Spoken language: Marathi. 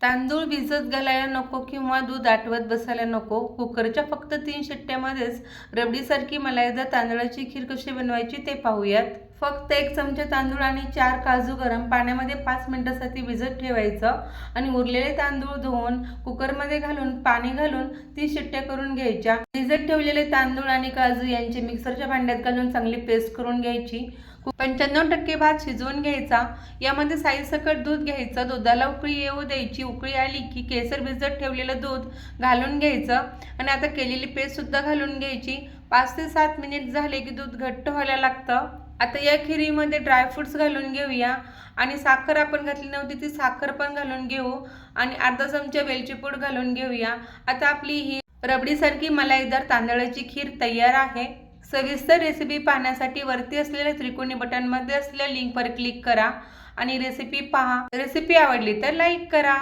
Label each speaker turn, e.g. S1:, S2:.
S1: तांदूळ भिजत घालायला नको किंवा दूध आटवत बसायला नको. कुकरच्या फक्त 3 शिट्ट्यामध्येच रबडीसारखी मलाईदार तांदळाची खीर कशी बनवायची ते पाहूयात. फक्त 1 चमचा तांदूळ आणि 4 काजू गरम पाण्यामध्ये 5 मिनिटांसाठी भिजत ठेवायचं आणि उरलेले तांदूळ धुवून कुकरमध्ये घालून पाणी घालून 3 शिट्ट्या करून घ्यायच्या. भिजत ठेवलेले तांदूळ आणि काजू यांची मिक्सरच्या भांड्यात घालून चांगली पेस्ट करून घ्यायची. 95% भात शिजवून घ्यायचा. यामध्ये साईसकट दूध घ्यायचं. दुधाला उकळी येऊ द्यायची. उकळी आली की केसर भिजत ठेवलेलं दूध घालून घ्यायचं आणि आता केलेली पेस्ट सुद्धा घालून घ्यायची. 5 ते 7 मिनिट झाले की दूध घट्ट व्हायला लागतं. आता या खिरीमध्ये ड्रायफ्रूट्स घालून घेऊया आणि साखर आपण घातली नव्हती ती साखर पण घालून घेऊ आणि अर्धा चमचा वेलची पूड घालून घेऊया. आता आपली ही रबडीसारखी मलाईदार तांदळाची खीर तयार आहे. सविस्तर रेसिपी पाहण्यासाठी वरती असलेल्या त्रिकोणी बटनमध्ये असलेल्या लिंकवर क्लिक करा आणि रेसिपी पहा. रेसिपी आवडली तर लाईक करा.